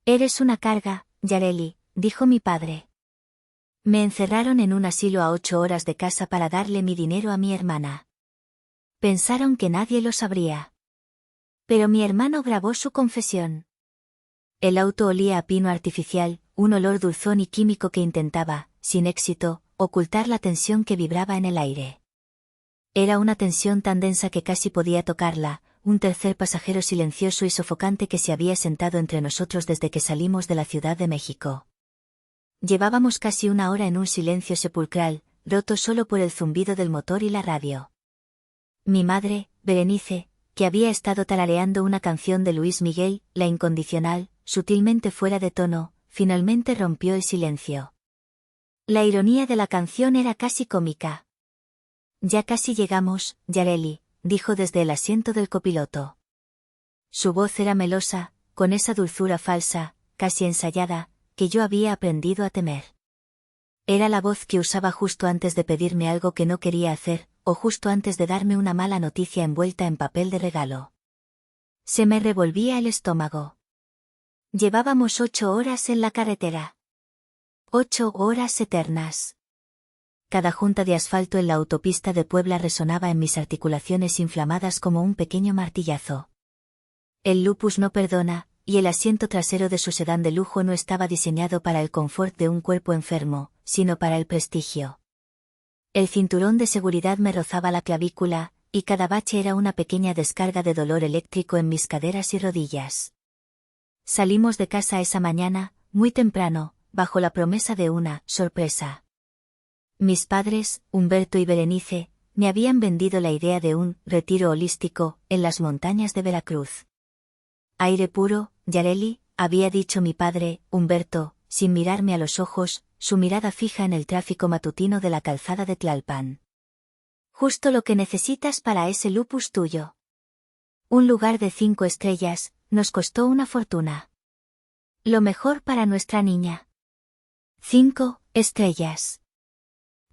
Eres una carga, Yareli, dijo mi padre. Me encerraron en un asilo a 8 horas de casa para darle mi dinero a mi hermana. Pensaron que nadie lo sabría. Pero mi hermano grabó su confesión. El auto olía a pino artificial, un olor dulzón y químico que intentaba, sin éxito, ocultar la tensión que vibraba en el aire. Era una tensión tan densa que casi podía tocarla, un tercer pasajero silencioso y sofocante que se había sentado entre nosotros desde que salimos de la Ciudad de México. Llevábamos casi 1 hora en un silencio sepulcral, roto solo por el zumbido del motor y la radio. Mi madre, Berenice, que había estado tarareando una canción de Luis Miguel, La Incondicional, sutilmente fuera de tono, finalmente rompió el silencio. La ironía de la canción era casi cómica. Ya casi llegamos, Yareli, dijo desde el asiento del copiloto. Su voz era melosa, con esa dulzura falsa, casi ensayada, que yo había aprendido a temer. Era la voz que usaba justo antes de pedirme algo que no quería hacer, o justo antes de darme una mala noticia envuelta en papel de regalo. Se me revolvía el estómago. Llevábamos 8 horas en la carretera. 8 horas eternas. Cada junta de asfalto en la autopista de Puebla resonaba en mis articulaciones inflamadas como un pequeño martillazo. El lupus no perdona, y el asiento trasero de su sedán de lujo no estaba diseñado para el confort de un cuerpo enfermo, sino para el prestigio. El cinturón de seguridad me rozaba la clavícula, y cada bache era una pequeña descarga de dolor eléctrico en mis caderas y rodillas. Salimos de casa esa mañana, muy temprano, bajo la promesa de una sorpresa. Mis padres, Humberto y Berenice, me habían vendido la idea de un retiro holístico en las montañas de Veracruz. Aire puro, Yareli, había dicho mi padre, Humberto, sin mirarme a los ojos, su mirada fija en el tráfico matutino de la calzada de Tlalpan. Justo lo que necesitas para ese lupus tuyo. Un lugar de 5 estrellas, nos costó una fortuna. Lo mejor para nuestra niña. 5 estrellas.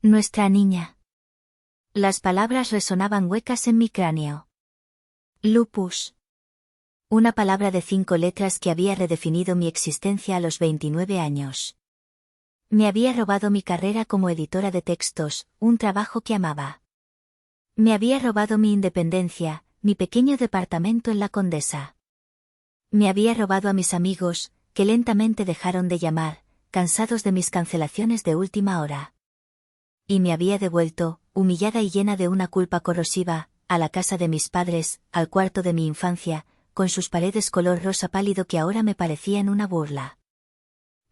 Nuestra niña. Las palabras resonaban huecas en mi cráneo. Lupus. Una palabra de 5 letras que había redefinido mi existencia a los 29 años. Me había robado mi carrera como editora de textos, un trabajo que amaba. Me había robado mi independencia, mi pequeño departamento en la Condesa. Me había robado a mis amigos, que lentamente dejaron de llamar, cansados de mis cancelaciones de última hora. Y me había devuelto, humillada y llena de una culpa corrosiva, a la casa de mis padres, al cuarto de mi infancia, con sus paredes color rosa pálido que ahora me parecían una burla.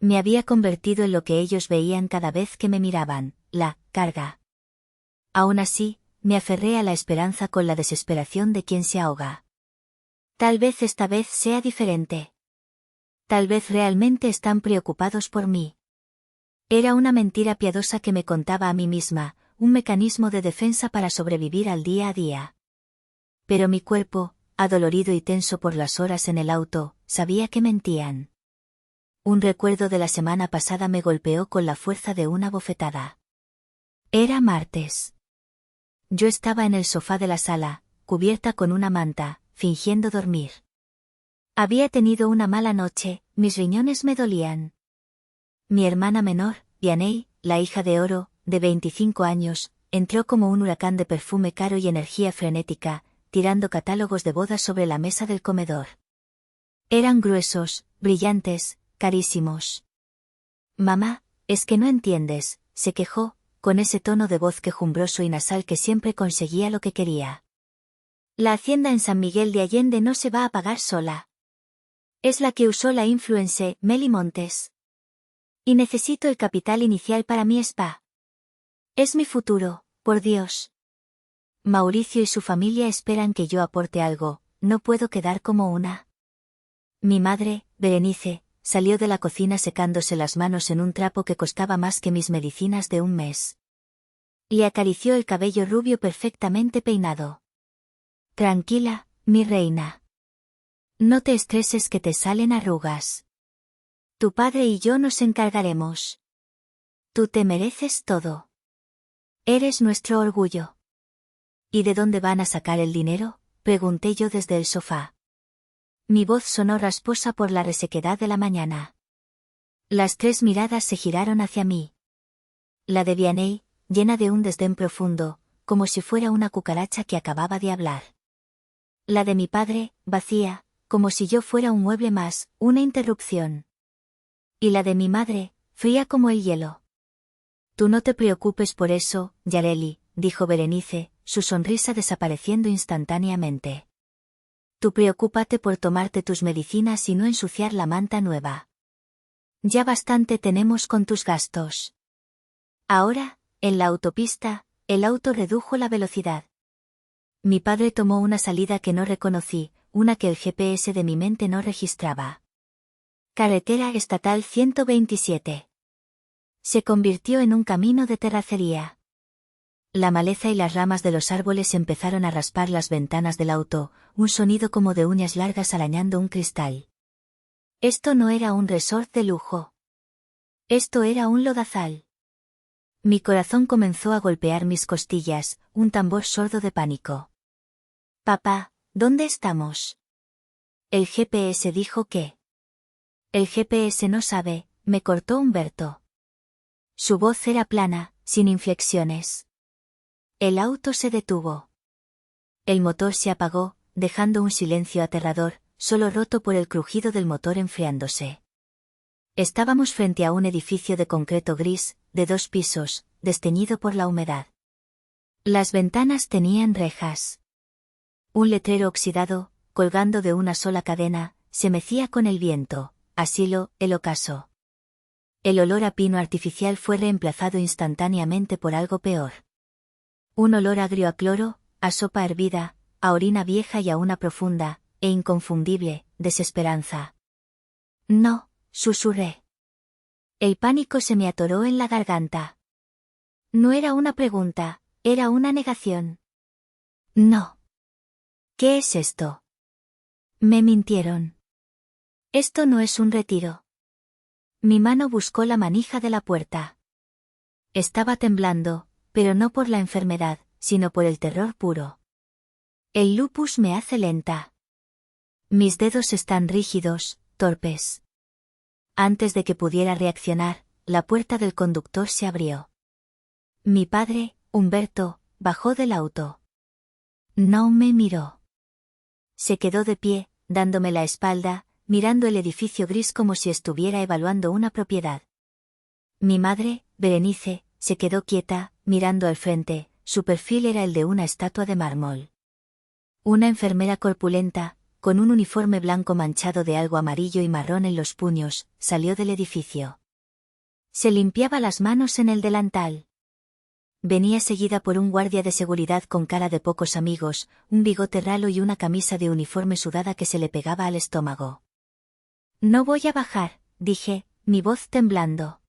Me había convertido en lo que ellos veían cada vez que me miraban, la carga. Aún así, me aferré a la esperanza con la desesperación de quien se ahoga. Tal vez esta vez sea diferente. Tal vez realmente están preocupados por mí. Era una mentira piadosa que me contaba a mí misma, un mecanismo de defensa para sobrevivir al día a día. Pero mi cuerpo, adolorido y tenso por las horas en el auto, sabía que mentían. Un recuerdo de la semana pasada me golpeó con la fuerza de una bofetada. Era martes. Yo estaba en el sofá de la sala, cubierta con una manta, fingiendo dormir. Había tenido una mala noche, mis riñones me dolían. Mi hermana menor, Vianney, la hija de oro, de 25 años, entró como un huracán de perfume caro y energía frenética, tirando catálogos de bodas sobre la mesa del comedor. Eran gruesos, brillantes, carísimos. Mamá, es que no entiendes, se quejó, con ese tono de voz quejumbroso y nasal que siempre conseguía lo que quería. La hacienda en San Miguel de Allende no se va a pagar sola. Es la que usó la influencer Meli Montes. Y necesito el capital inicial para mi spa. Es mi futuro, por Dios. Mauricio y su familia esperan que yo aporte algo, no puedo quedar como una. Mi madre, Berenice, salió de la cocina secándose las manos en un trapo que costaba más que mis medicinas de un mes. Le acarició el cabello rubio perfectamente peinado. Tranquila, mi reina. No te estreses que te salen arrugas. Tu padre y yo nos encargaremos. Tú te mereces todo. Eres nuestro orgullo. ¿Y de dónde van a sacar el dinero?, pregunté yo desde el sofá. Mi voz sonó rasposa por la resequedad de la mañana. Las 3 miradas se giraron hacia mí. La de Vianney, llena de un desdén profundo, como si fuera una cucaracha que acababa de hablar. La de mi padre, vacía, como si yo fuera un mueble más, una interrupción. Y la de mi madre, fría como el hielo. Tú no te preocupes por eso, Yareli, dijo Berenice, su sonrisa desapareciendo instantáneamente. Tú preocúpate por tomarte tus medicinas y no ensuciar la manta nueva. Ya bastante tenemos con tus gastos. Ahora, en la autopista, el auto redujo la velocidad. Mi padre tomó una salida que no reconocí, una que el GPS de mi mente no registraba. Carretera Estatal 127. Se convirtió en un camino de terracería. La maleza y las ramas de los árboles empezaron a raspar las ventanas del auto, un sonido como de uñas largas arañando un cristal. Esto no era un resort de lujo. Esto era un lodazal. Mi corazón comenzó a golpear mis costillas, un tambor sordo de pánico. Papá, ¿dónde estamos? El GPS dijo que. El GPS no sabe, me cortó Humberto. Su voz era plana, sin inflexiones. El auto se detuvo. El motor se apagó, dejando un silencio aterrador, solo roto por el crujido del motor enfriándose. Estábamos frente a un edificio de concreto gris, de 2 pisos, desteñido por la humedad. Las ventanas tenían rejas. Un letrero oxidado, colgando de una sola cadena, se mecía con el viento: asilo, el ocaso. El olor a pino artificial fue reemplazado instantáneamente por algo peor. Un olor agrio a cloro, a sopa hervida, a orina vieja y a una profunda, e inconfundible, desesperanza. No, susurré. El pánico se me atoró en la garganta. No era una pregunta, era una negación. No. ¿Qué es esto? Me mintieron. Esto no es un retiro. Mi mano buscó la manija de la puerta. Estaba temblando, pero no por la enfermedad, sino por el terror puro. El lupus me hace lenta. Mis dedos están rígidos, torpes. Antes de que pudiera reaccionar, la puerta del conductor se abrió. Mi padre, Humberto, bajó del auto. No me miró. Se quedó de pie, dándome la espalda, mirando el edificio gris como si estuviera evaluando una propiedad. Mi madre, Berenice, se quedó quieta, mirando al frente, su perfil era el de una estatua de mármol. Una enfermera corpulenta, con un uniforme blanco manchado de algo amarillo y marrón en los puños, salió del edificio. Se limpiaba las manos en el delantal. Venía seguida por un guardia de seguridad con cara de pocos amigos, un bigote ralo y una camisa de uniforme sudada que se le pegaba al estómago. No voy a bajar, dije, mi voz temblando.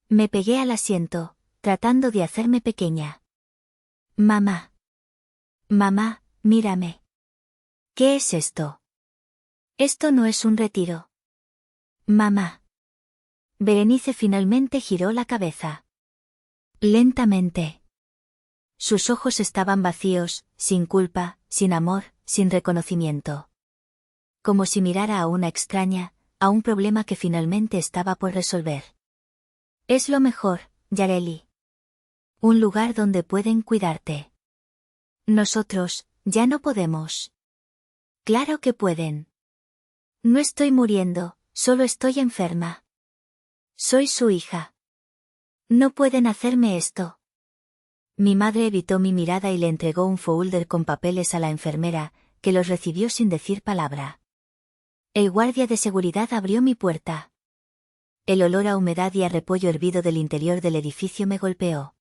Me pegué al asiento, tratando de hacerme pequeña. Mamá. Mamá, mírame. ¿Qué es esto? Esto no es un retiro. Mamá. Berenice finalmente giró la cabeza. Lentamente. Sus ojos estaban vacíos, sin culpa, sin amor, sin reconocimiento. Como si mirara a una extraña, a un problema que finalmente estaba por resolver. Es lo mejor, Yareli. Un lugar donde pueden cuidarte. Nosotros, ya no podemos. Claro que pueden. No estoy muriendo, solo estoy enferma. Soy su hija. No pueden hacerme esto. Mi madre evitó mi mirada y le entregó un folder con papeles a la enfermera, que los recibió sin decir palabra. El guardia de seguridad abrió mi puerta. El olor a humedad y a repollo hervido del interior del edificio me golpeó.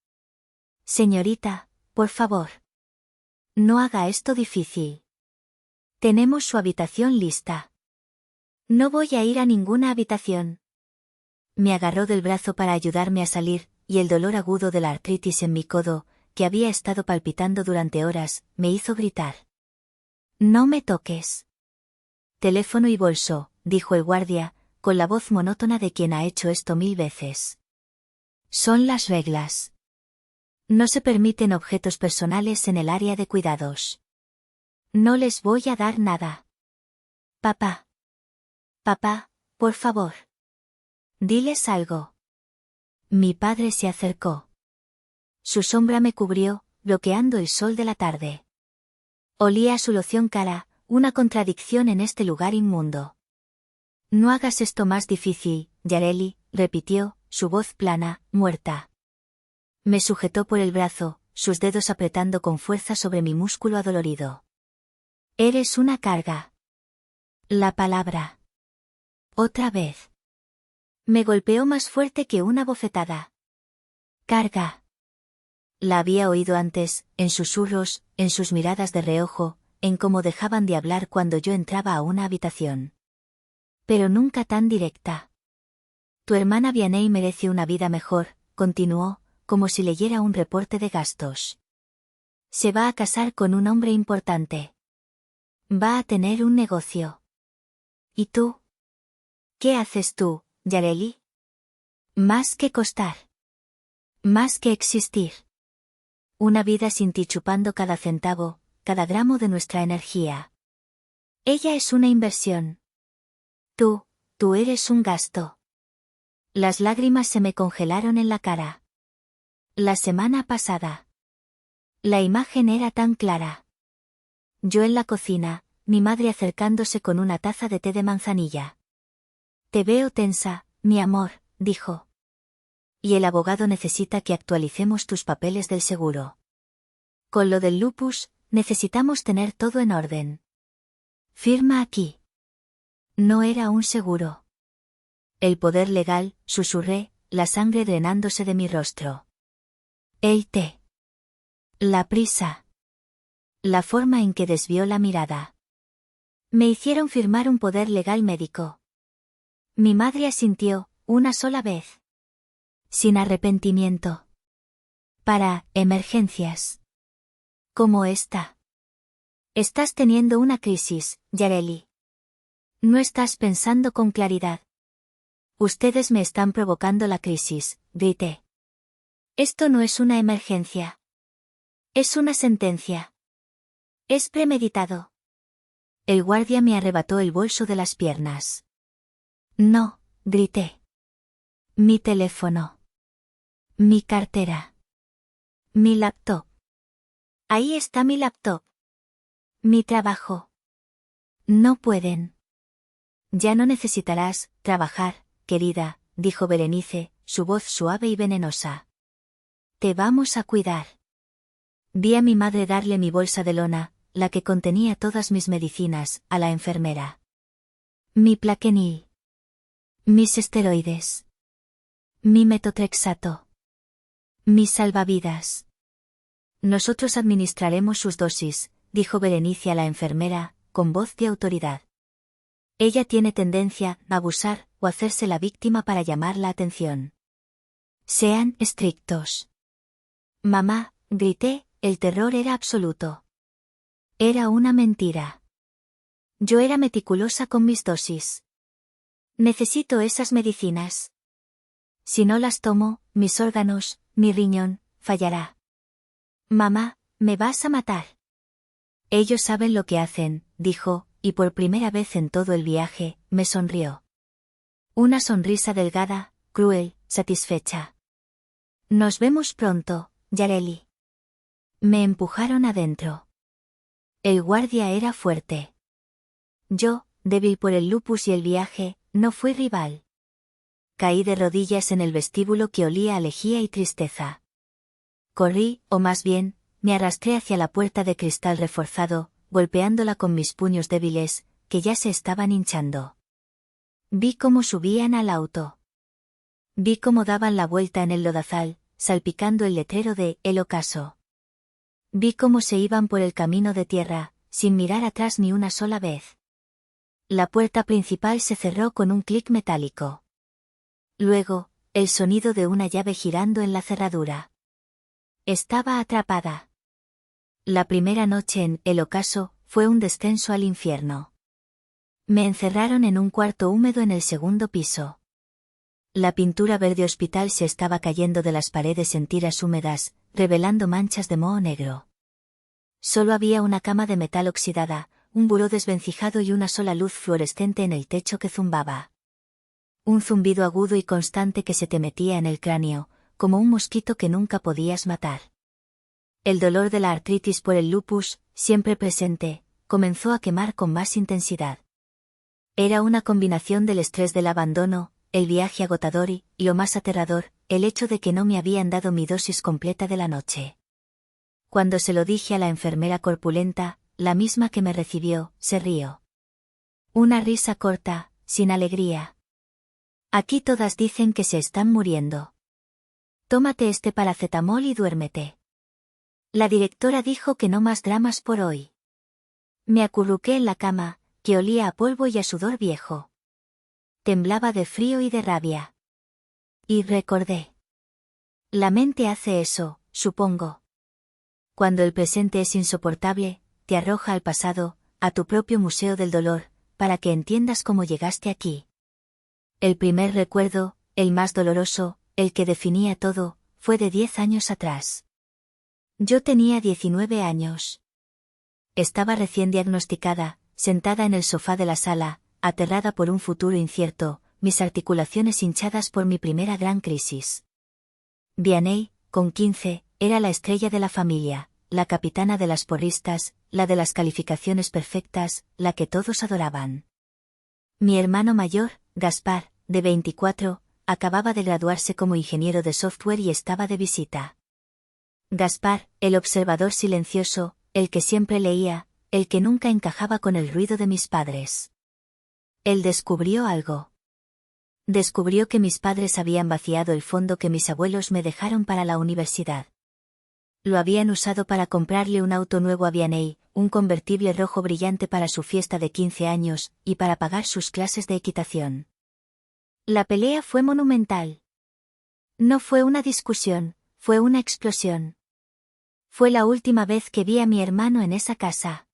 Señorita, por favor. No haga esto difícil. Tenemos su habitación lista. No voy a ir a ninguna habitación. Me agarró del brazo para ayudarme a salir, y el dolor agudo de la artritis en mi codo, que había estado palpitando durante horas, me hizo gritar. No me toques. Teléfono y bolso, dijo el guardia, con la voz monótona de quien ha hecho esto 1000 veces. Son las reglas. No se permiten objetos personales en el área de cuidados. No les voy a dar nada. Papá. Papá, por favor. Diles algo. Mi padre se acercó. Su sombra me cubrió, bloqueando el sol de la tarde. Olía a su loción cara, una contradicción en este lugar inmundo. No hagas esto más difícil, Yareli, repitió, su voz plana, muerta. Me sujetó por el brazo, sus dedos apretando con fuerza sobre mi músculo adolorido. Eres una carga. La palabra. Otra vez. Me golpeó más fuerte que una bofetada. Carga. La había oído antes, en susurros, en sus miradas de reojo, en cómo dejaban de hablar cuando yo entraba a una habitación. Pero nunca tan directa. Tu hermana Vianney merece una vida mejor, continuó, como si leyera un reporte de gastos. Se va a casar con un hombre importante. Va a tener un negocio. ¿Y tú? ¿Qué haces tú, Yareli? Más que costar. Más que existir. Una vida sin ti chupando cada centavo, cada gramo de nuestra energía. Ella es una inversión. Tú eres un gasto. Las lágrimas se me congelaron en la cara. La semana pasada. La imagen era tan clara. Yo en la cocina, mi madre acercándose con una taza de té de manzanilla. Te veo tensa, mi amor, dijo. Y el abogado necesita que actualicemos tus papeles del seguro. Con lo del lupus, necesitamos tener todo en orden. Firma aquí. No era un seguro. El poder legal, susurré, la sangre drenándose de mi rostro. El té. La prisa. La forma en que desvió la mirada. Me hicieron firmar un poder legal médico. Mi madre asintió, una sola vez. Sin arrepentimiento. Para emergencias. Como esta. Estás teniendo una crisis, Yareli. No estás pensando con claridad. Ustedes me están provocando la crisis, grité. Esto no es una emergencia. Es una sentencia. Es premeditado. El guardia me arrebató el bolso de las piernas. No, grité. Mi teléfono. Mi cartera. Mi laptop. Ahí está mi laptop. Mi trabajo. No pueden. Ya no necesitarás trabajar, querida, dijo Berenice, su voz suave y venenosa. Te vamos a cuidar. Vi a mi madre darle mi bolsa de lona, la que contenía todas mis medicinas, a la enfermera. Mi Plaquenil. Mis esteroides. Mi metotrexato. Mis salvavidas. Nosotros administraremos sus dosis, dijo Berenice a la enfermera, con voz de autoridad. Ella tiene tendencia a abusar o hacerse la víctima para llamar la atención. Sean estrictos. Mamá, grité, el terror era absoluto. Era una mentira. Yo era meticulosa con mis dosis. Necesito esas medicinas. Si no las tomo, mis órganos, mi riñón, fallará. Mamá, me vas a matar. Ellos saben lo que hacen, dijo, y por primera vez en todo el viaje, me sonrió. Una sonrisa delgada, cruel, satisfecha. Nos vemos pronto, Yareli. Me empujaron adentro. El guardia era fuerte. Yo, débil por el lupus y el viaje, no fui rival. Caí de rodillas en el vestíbulo que olía a lejía y tristeza. Corrí, o más bien, me arrastré hacia la puerta de cristal reforzado, golpeándola con mis puños débiles, que ya se estaban hinchando. Vi cómo subían al auto. Vi cómo daban la vuelta en el lodazal, salpicando el letrero de El Ocaso. Vi cómo se iban por el camino de tierra, sin mirar atrás ni una sola vez. La puerta principal se cerró con un clic metálico. Luego, el sonido de una llave girando en la cerradura. Estaba atrapada. La primera noche en El Ocaso fue un descenso al infierno. Me encerraron en un cuarto húmedo en el segundo piso. La pintura verde hospital se estaba cayendo de las paredes en tiras húmedas, revelando manchas de moho negro. Solo había una cama de metal oxidada, un buró desvencijado y una sola luz fluorescente en el techo que zumbaba. Un zumbido agudo y constante que se te metía en el cráneo, como un mosquito que nunca podías matar. El dolor de la artritis por el lupus, siempre presente, comenzó a quemar con más intensidad. Era una combinación del estrés del abandono, el viaje agotador y, lo más aterrador, el hecho de que no me habían dado mi dosis completa de la noche. Cuando se lo dije a la enfermera corpulenta, la misma que me recibió, se rió. Una risa corta, sin alegría. Aquí todas dicen que se están muriendo. Tómate este paracetamol y duérmete. La directora dijo que no más dramas por hoy. Me acurruqué en la cama, que olía a polvo y a sudor viejo. Temblaba de frío y de rabia. Y recordé. La mente hace eso, supongo. Cuando el presente es insoportable, te arroja al pasado, a tu propio museo del dolor, para que entiendas cómo llegaste aquí. El primer recuerdo, el más doloroso, el que definía todo, fue de 10 años atrás. Yo tenía 19 años. Estaba recién diagnosticada, sentada en el sofá de la sala, aterrada por un futuro incierto, mis articulaciones hinchadas por mi primera gran crisis. Vianney, con 15, era la estrella de la familia, la capitana de las porristas, la de las calificaciones perfectas, la que todos adoraban. Mi hermano mayor, Gaspar, de 24, acababa de graduarse como ingeniero de software y estaba de visita. Gaspar, el observador silencioso, el que siempre leía, el que nunca encajaba con el ruido de mis padres. Él descubrió algo. Descubrió que mis padres habían vaciado el fondo que mis abuelos me dejaron para la universidad. Lo habían usado para comprarle un auto nuevo a Vianney, un convertible rojo brillante para su fiesta de 15 años, y para pagar sus clases de equitación. La pelea fue monumental. No fue una discusión, fue una explosión. Fue la última vez que vi a mi hermano en esa casa.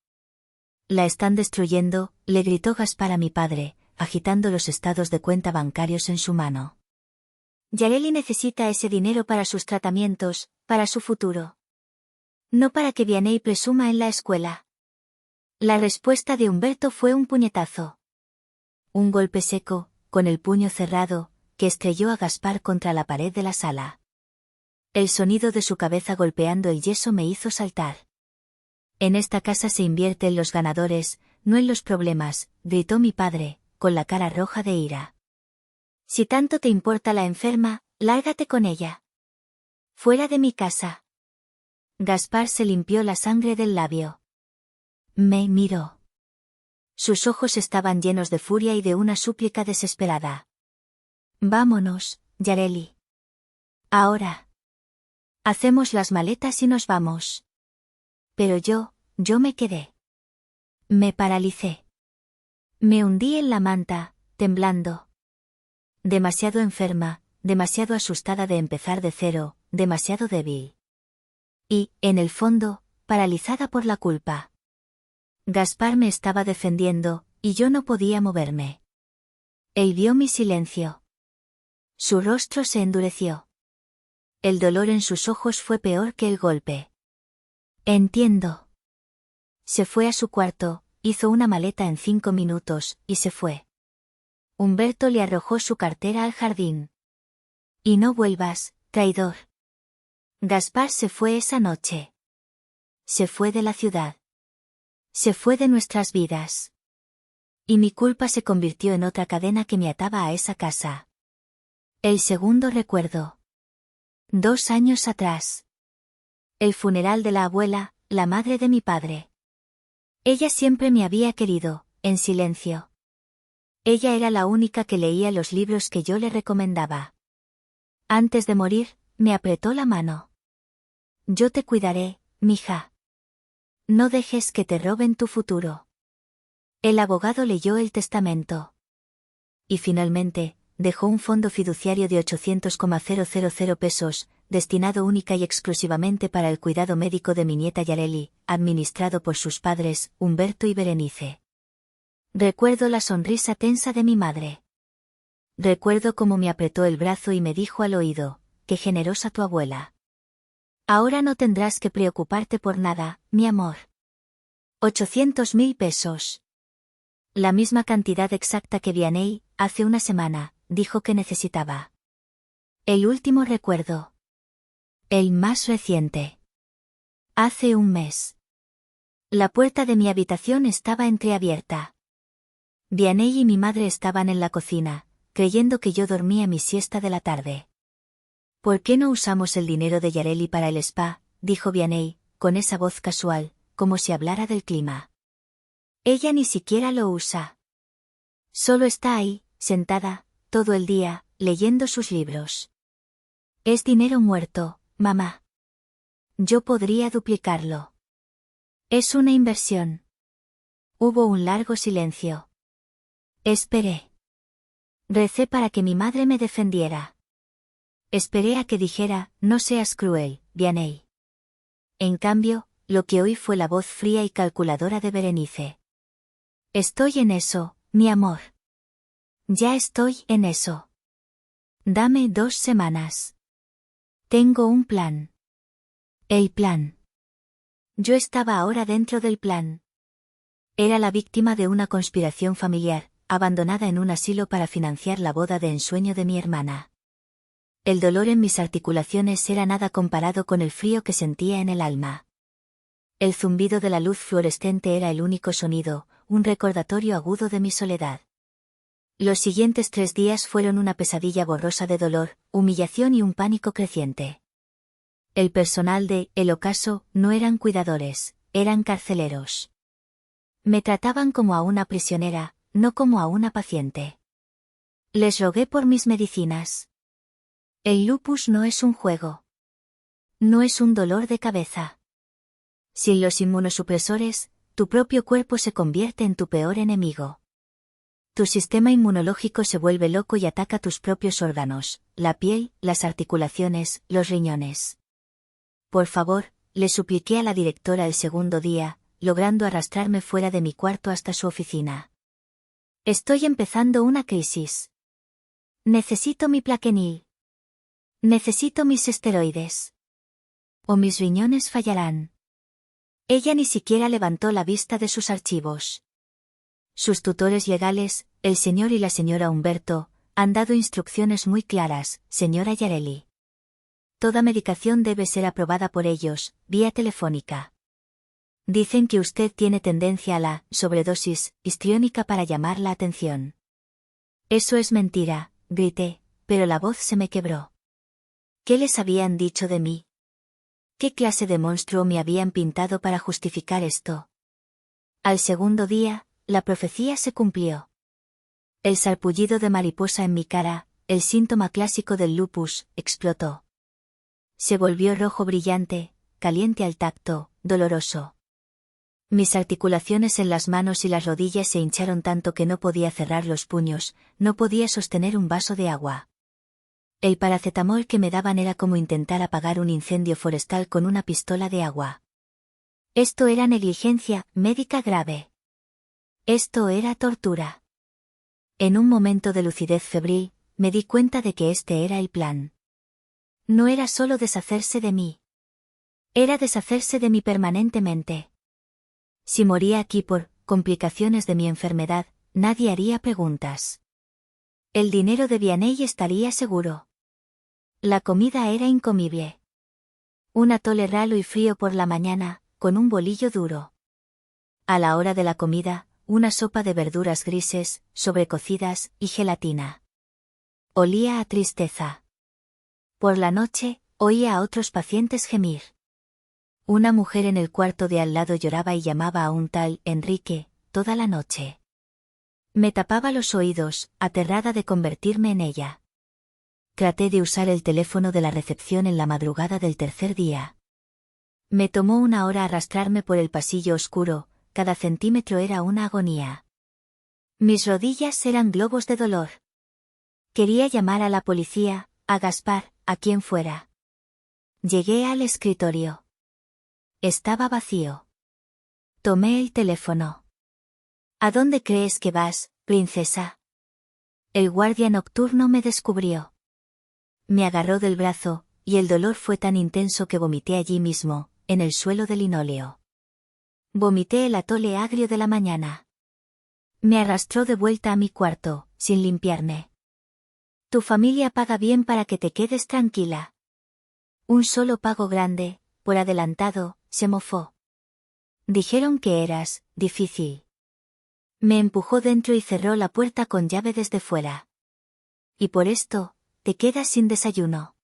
La están destruyendo, le gritó Gaspar a mi padre, agitando los estados de cuenta bancarios en su mano. Yareli necesita ese dinero para sus tratamientos, para su futuro. No para que Vianney presuma en la escuela. La respuesta de Humberto fue un puñetazo. Un golpe seco, con el puño cerrado, que estrelló a Gaspar contra la pared de la sala. El sonido de su cabeza golpeando el yeso me hizo saltar. En esta casa se invierte en los ganadores, no en los problemas, gritó mi padre, con la cara roja de ira. Si tanto te importa la enferma, lárgate con ella. Fuera de mi casa. Gaspar se limpió la sangre del labio. Me miró. Sus ojos estaban llenos de furia y de una súplica desesperada. Vámonos, Yareli. Ahora. Hacemos las maletas y nos vamos. Pero yo me quedé. Me paralicé. Me hundí en la manta, temblando. Demasiado enferma, demasiado asustada de empezar de cero, demasiado débil. Y, en el fondo, paralizada por la culpa. Gaspar me estaba defendiendo, y yo no podía moverme. Él vio mi silencio. Su rostro se endureció. El dolor en sus ojos fue peor que el golpe. Entiendo. Se fue a su cuarto, hizo una maleta en 5 minutos, y se fue. Humberto le arrojó su cartera al jardín. Y no vuelvas, traidor. Gaspar se fue esa noche. Se fue de la ciudad. Se fue de nuestras vidas. Y mi culpa se convirtió en otra cadena que me ataba a esa casa. El segundo recuerdo. 2 años atrás. El funeral de la abuela, la madre de mi padre. Ella siempre me había querido, en silencio. Ella era la única que leía los libros que yo le recomendaba. Antes de morir, me apretó la mano. Yo te cuidaré, mija. No dejes que te roben tu futuro. El abogado leyó el testamento. Y finalmente, dejó un fondo fiduciario de 800,000 pesos, destinado única y exclusivamente para el cuidado médico de mi nieta Yareli, administrado por sus padres, Humberto y Berenice. Recuerdo la sonrisa tensa de mi madre. Recuerdo cómo me apretó el brazo y me dijo al oído, qué generosa tu abuela. Ahora no tendrás que preocuparte por nada, mi amor. 800.000 pesos. La misma cantidad exacta que Vianney, hace una semana, dijo que necesitaba. El último recuerdo. El más reciente. Hace un mes. La puerta de mi habitación estaba entreabierta. Vianney y mi madre estaban en la cocina, creyendo que yo dormía mi siesta de la tarde. ¿Por qué no usamos el dinero de Yareli para el spa?, dijo Vianney, con esa voz casual, como si hablara del clima. Ella ni siquiera lo usa. Solo está ahí, sentada, todo el día, leyendo sus libros. Es dinero muerto, mamá. Yo podría duplicarlo. Es una inversión. Hubo un largo silencio. Esperé. Recé para que mi madre me defendiera. Esperé a que dijera, no seas cruel, Vianney. En cambio, lo que oí fue la voz fría y calculadora de Berenice. Estoy en eso, mi amor. Ya estoy en eso. Dame 2 semanas. Tengo un plan. El plan. Yo estaba ahora dentro del plan. Era la víctima de una conspiración familiar, abandonada en un asilo para financiar la boda de ensueño de mi hermana. El dolor en mis articulaciones era nada comparado con el frío que sentía en el alma. El zumbido de la luz fluorescente era el único sonido, un recordatorio agudo de mi soledad. Los siguientes 3 días fueron una pesadilla borrosa de dolor, humillación y un pánico creciente. El personal de El Ocaso no eran cuidadores, eran carceleros. Me trataban como a una prisionera, no como a una paciente. Les rogué por mis medicinas. El lupus no es un juego. No es un dolor de cabeza. Sin los inmunosupresores, tu propio cuerpo se convierte en tu peor enemigo. Tu sistema inmunológico se vuelve loco y ataca tus propios órganos, la piel, las articulaciones, los riñones. Por favor, le supliqué a la directora el segundo día, logrando arrastrarme fuera de mi cuarto hasta su oficina. Estoy empezando una crisis. Necesito mi Plaquenil. Necesito mis esteroides. O mis riñones fallarán. Ella ni siquiera levantó la vista de sus archivos. Sus tutores legales, el señor y la señora Humberto, han dado instrucciones muy claras, señora Yareli. Toda medicación debe ser aprobada por ellos, vía telefónica. Dicen que usted tiene tendencia a la sobredosis histriónica para llamar la atención. Eso es mentira, grité, pero la voz se me quebró. ¿Qué les habían dicho de mí? ¿Qué clase de monstruo me habían pintado para justificar esto? Al segundo día, la profecía se cumplió. El sarpullido de mariposa en mi cara, el síntoma clásico del lupus, explotó. Se volvió rojo brillante, caliente al tacto, doloroso. Mis articulaciones en las manos y las rodillas se hincharon tanto que no podía cerrar los puños, no podía sostener un vaso de agua. El paracetamol que me daban era como intentar apagar un incendio forestal con una pistola de agua. Esto era negligencia médica grave. Esto era tortura. En un momento de lucidez febril, me di cuenta de que este era el plan. No era solo deshacerse de mí. Era deshacerse de mí permanentemente. Si moría aquí por complicaciones de mi enfermedad, nadie haría preguntas. El dinero de Vianney estaría seguro. La comida era incomible. Un atole ralo y frío por la mañana, con un bolillo duro. A la hora de la comida, una sopa de verduras grises, sobrecocidas y gelatina. Olía a tristeza. Por la noche, oía a otros pacientes gemir. Una mujer en el cuarto de al lado lloraba y llamaba a un tal Enrique, toda la noche. Me tapaba los oídos, aterrada de convertirme en ella. Traté de usar el teléfono de la recepción en la madrugada del tercer día. Me tomó 1 hora arrastrarme por el pasillo oscuro, cada centímetro era una agonía. Mis rodillas eran globos de dolor. Quería llamar a la policía, a Gaspar, a quien fuera. Llegué al escritorio. Estaba vacío. Tomé el teléfono. ¿A dónde crees que vas, princesa? El guardia nocturno me descubrió. Me agarró del brazo, y el dolor fue tan intenso que vomité allí mismo, en el suelo de linóleo. Vomité el atole agrio de la mañana. Me arrastró de vuelta a mi cuarto, sin limpiarme. Tu familia paga bien para que te quedes tranquila. Un solo pago grande, por adelantado, se mofó. Dijeron que eras difícil. Me empujó dentro y cerró la puerta con llave desde fuera. Y por esto, te quedas sin desayuno.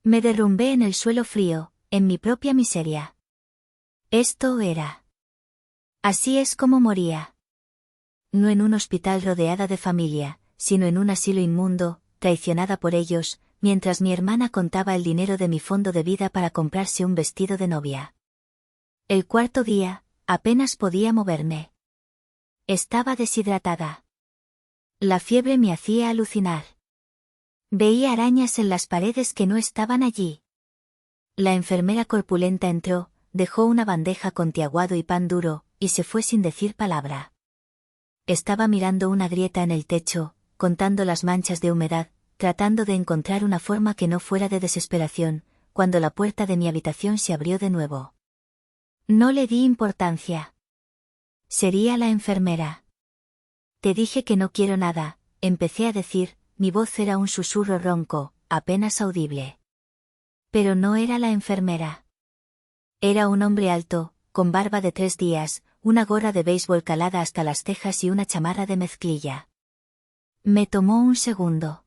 Me derrumbé en el suelo frío, en mi propia miseria. Esto era. Así es como moría. No en un hospital rodeada de familia, sino en un asilo inmundo, traicionada por ellos, mientras mi hermana contaba el dinero de mi fondo de vida para comprarse un vestido de novia. El cuarto día, apenas podía moverme. Estaba deshidratada. La fiebre me hacía alucinar. Veía arañas en las paredes que no estaban allí. La enfermera corpulenta entró, dejó una bandeja con tiaguado y pan duro, y se fue sin decir palabra. Estaba mirando una grieta en el techo, contando las manchas de humedad, tratando de encontrar una forma que no fuera de desesperación, cuando la puerta de mi habitación se abrió de nuevo. No le di importancia. Sería la enfermera. Te dije que no quiero nada, empecé a decir, mi voz era un susurro ronco, apenas audible. Pero no era la enfermera. Era un hombre alto, con barba de 3 días, una gorra de béisbol calada hasta las cejas y una chamarra de mezclilla. Me tomó un segundo.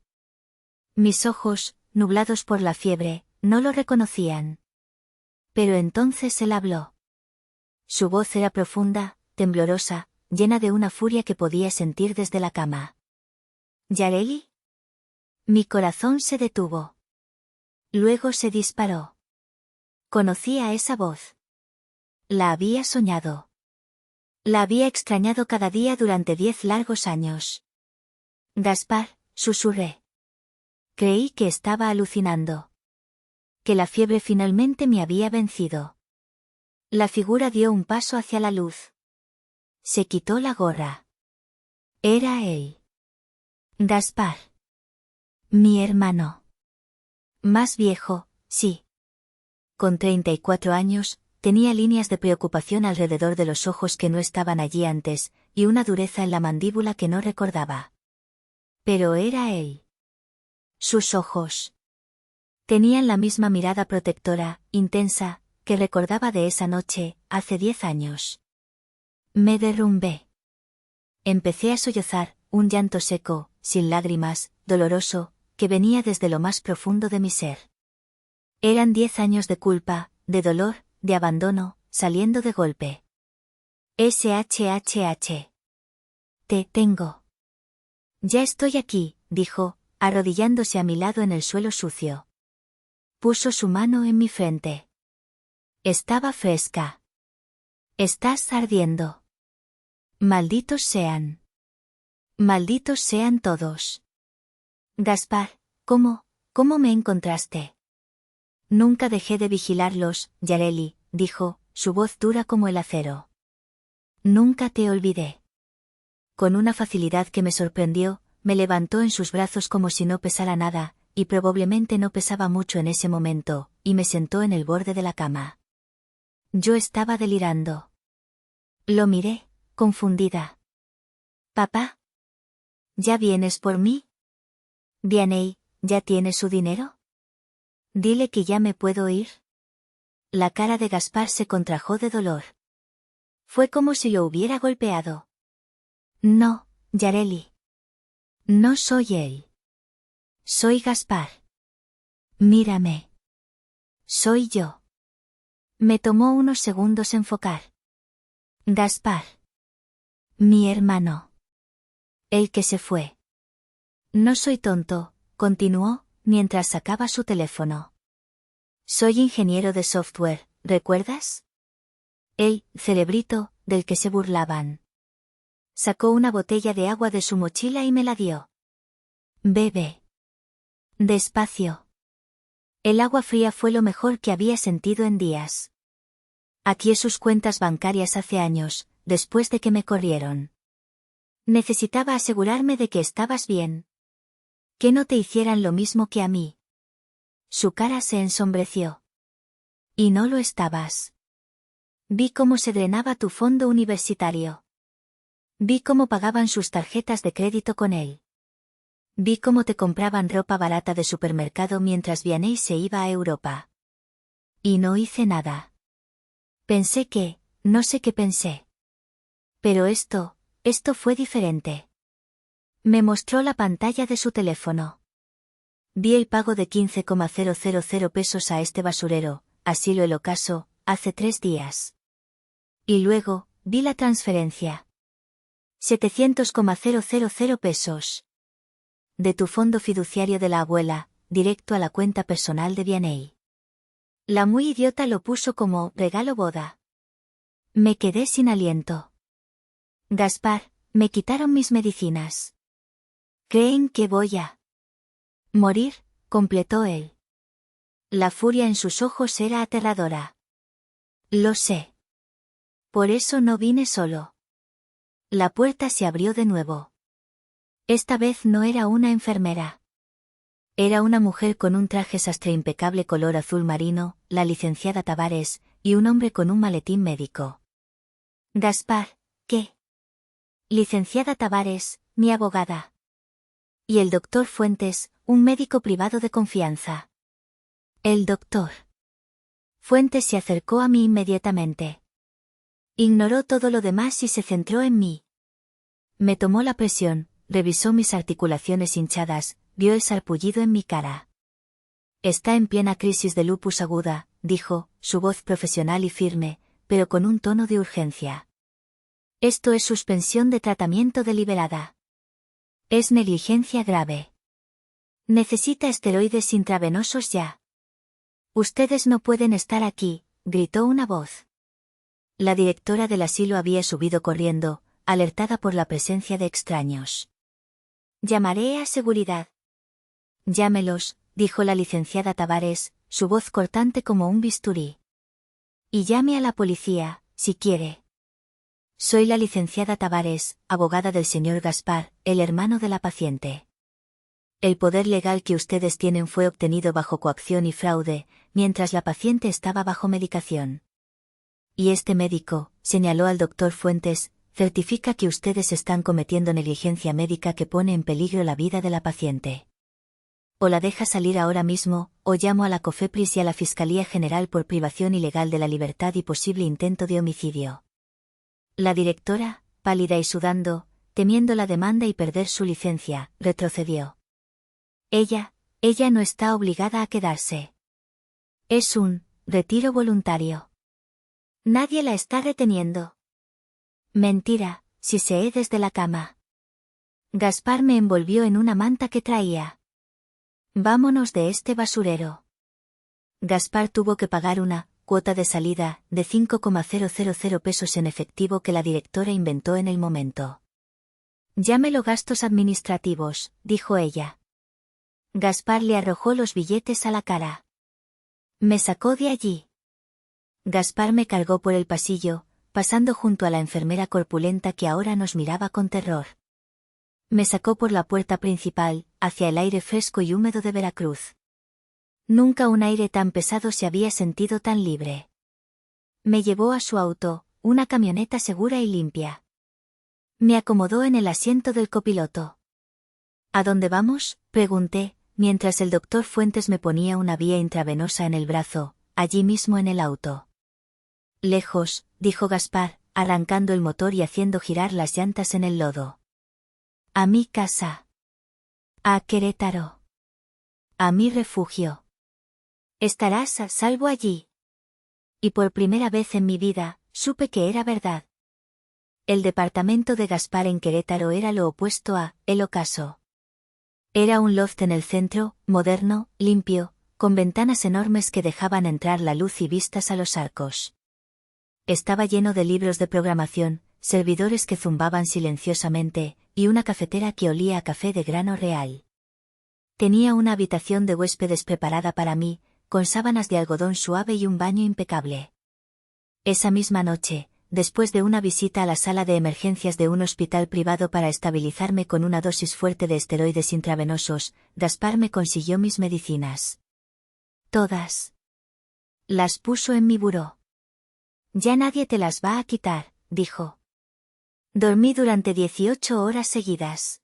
Mis ojos, nublados por la fiebre, no lo reconocían. Pero entonces él habló. Su voz era profunda, temblorosa, llena de una furia que podía sentir desde la cama. ¿Yareli? Mi corazón se detuvo. Luego se disparó. Conocía esa voz. La había soñado. La había extrañado cada día durante 10 largos años. Gaspar, susurré. Creí que estaba alucinando. Que la fiebre finalmente me había vencido. La figura dio un paso hacia la luz. Se quitó la gorra. Era él. Gaspar. Mi hermano. Más viejo, sí. Con 34 años, tenía líneas de preocupación alrededor de los ojos que no estaban allí antes, y una dureza en la mandíbula que no recordaba. Pero era él. Sus ojos. Tenían la misma mirada protectora, intensa, que recordaba de esa noche, hace 10 años. Me derrumbé. Empecé a sollozar, un llanto seco, sin lágrimas, doloroso, que venía desde lo más profundo de mi ser. Eran 10 años de culpa, de dolor, de abandono, saliendo de golpe. SHHH. Te tengo. Ya estoy aquí, dijo, arrodillándose a mi lado en el suelo sucio. Puso su mano en mi frente. Estaba fresca. Estás ardiendo. Malditos sean. Malditos sean todos. Gaspar, ¿cómo me encontraste? Nunca dejé de vigilarlos, Yareli, dijo, su voz dura como el acero. Nunca te olvidé. Con una facilidad que me sorprendió, me levantó en sus brazos como si no pesara nada, y probablemente no pesaba mucho en ese momento, y me sentó en el borde de la cama. Yo estaba delirando. Lo miré, confundida. ¿Papá? ¿Ya vienes por mí? Vianney, ¿ya tiene su dinero? Dile que ya me puedo ir. La cara de Gaspar se contrajo de dolor. Fue como si lo hubiera golpeado. No, Yareli. No soy él. Soy Gaspar. Mírame. Soy yo. Me tomó unos segundos enfocar. Gaspar. Mi hermano. El que se fue. No soy tonto, continuó, mientras sacaba su teléfono. Soy ingeniero de software, ¿recuerdas? El cerebrito, del que se burlaban. Sacó una botella de agua de su mochila y me la dio. Bebe. Despacio. El agua fría fue lo mejor que había sentido en días. Hackeé sus cuentas bancarias hace años, después de que me corrieron. Necesitaba asegurarme de que estabas bien. Que no te hicieran lo mismo que a mí. Su cara se ensombreció. Y no lo estabas. Vi cómo se drenaba tu fondo universitario. Vi cómo pagaban sus tarjetas de crédito con él. Vi cómo te compraban ropa barata de supermercado mientras Vianney se iba a Europa. Y no hice nada. Pensé que, no sé qué pensé. Pero esto fue diferente. Me mostró la pantalla de su teléfono. Vi el pago de 15,000 pesos a este basurero, Asilo El Ocaso, hace 3 días. Y luego, vi la transferencia. 700,000 pesos. De tu fondo fiduciario de la abuela, directo a la cuenta personal de Vianney. La muy idiota lo puso como regalo boda. Me quedé sin aliento. Gaspar, me quitaron mis medicinas. ¿Creen que voy a morir?, completó él. La furia en sus ojos era aterradora. Lo sé. Por eso no vine solo. La puerta se abrió de nuevo. Esta vez no era una enfermera. Era una mujer con un traje sastre impecable color azul marino, la licenciada Tavares, y un hombre con un maletín médico. Gaspar, ¿qué? Licenciada Tavares, mi abogada. Y el doctor Fuentes, un médico privado de confianza. El doctor Fuentes se acercó a mí inmediatamente. Ignoró todo lo demás y se centró en mí. Me tomó la presión, revisó mis articulaciones hinchadas, vio el sarpullido en mi cara. Está en plena crisis de lupus aguda, dijo, su voz profesional y firme, pero con un tono de urgencia. Esto es suspensión de tratamiento deliberada. Es negligencia grave. Necesita esteroides intravenosos ya. Ustedes no pueden estar aquí, gritó una voz. La directora del asilo había subido corriendo, alertada por la presencia de extraños. Llamaré a seguridad. Llámelos, dijo la licenciada Tavares, su voz cortante como un bisturí. Y llame a la policía, si quiere. Soy la licenciada Tavares, abogada del señor Gaspar, el hermano de la paciente. El poder legal que ustedes tienen fue obtenido bajo coacción y fraude, mientras la paciente estaba bajo medicación. Y este médico, señaló al doctor Fuentes, certifica que ustedes están cometiendo negligencia médica que pone en peligro la vida de la paciente. O la deja salir ahora mismo, o llamo a la COFEPRIS y a la Fiscalía General por privación ilegal de la libertad y posible intento de homicidio. La directora, pálida y sudando, temiendo la demanda y perder su licencia, retrocedió. Ella no está obligada a quedarse. Es un retiro voluntario. Nadie la está reteniendo. Mentira, si se desde la cama. Gaspar me envolvió en una manta que traía. Vámonos de este basurero. Gaspar tuvo que pagar una cuota de salida de 5,000 pesos en efectivo que la directora inventó en el momento. Llámelo gastos administrativos, dijo ella. Gaspar le arrojó los billetes a la cara. Me sacó de allí. Gaspar me cargó por el pasillo, pasando junto a la enfermera corpulenta que ahora nos miraba con terror. Me sacó por la puerta principal, hacia el aire fresco y húmedo de Veracruz. Nunca un aire tan pesado se había sentido tan libre. Me llevó a su auto, una camioneta segura y limpia. Me acomodó en el asiento del copiloto. ¿A dónde vamos?, pregunté, mientras el doctor Fuentes me ponía una vía intravenosa en el brazo, allí mismo en el auto. Lejos, dijo Gaspar, arrancando el motor y haciendo girar las llantas en el lodo. A mi casa. A Querétaro. A mi refugio. Estarás a salvo allí. Y por primera vez en mi vida, supe que era verdad. El departamento de Gaspar en Querétaro era lo opuesto a El Ocaso. Era un loft en el centro, moderno, limpio, con ventanas enormes que dejaban entrar la luz y vistas a los arcos. Estaba lleno de libros de programación, servidores que zumbaban silenciosamente, y una cafetera que olía a café de grano real. Tenía una habitación de huéspedes preparada para mí, con sábanas de algodón suave y un baño impecable. Esa misma noche, después de una visita a la sala de emergencias de un hospital privado para estabilizarme con una dosis fuerte de esteroides intravenosos, Gaspar me consiguió mis medicinas. Todas. Las puso en mi buró. Ya nadie te las va a quitar, dijo. Dormí durante 18 horas seguidas.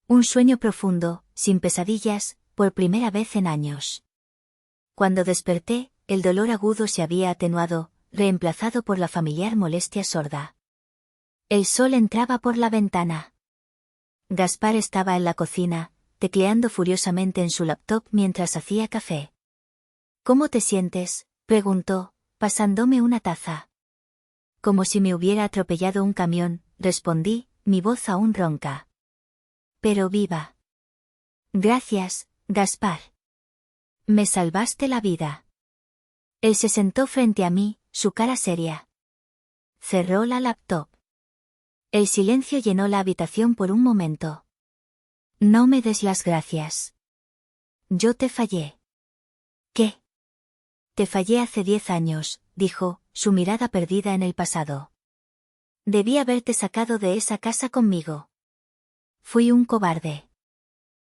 Un sueño profundo, sin pesadillas, por primera vez en años. Cuando desperté, el dolor agudo se había atenuado, reemplazado por la familiar molestia sorda. El sol entraba por la ventana. Gaspar estaba en la cocina, tecleando furiosamente en su laptop mientras hacía café. ¿Cómo te sientes?, preguntó, pasándome una taza. Como si me hubiera atropellado un camión, respondí, mi voz aún ronca. Pero viva. Gracias, Gaspar. Me salvaste la vida. Él se sentó frente a mí, su cara seria. Cerró la laptop. El silencio llenó la habitación por un momento. No me des las gracias. Yo te fallé. ¿Qué? Te fallé hace 10 años, dijo, su mirada perdida en el pasado. Debí haberte sacado de esa casa conmigo. Fui un cobarde.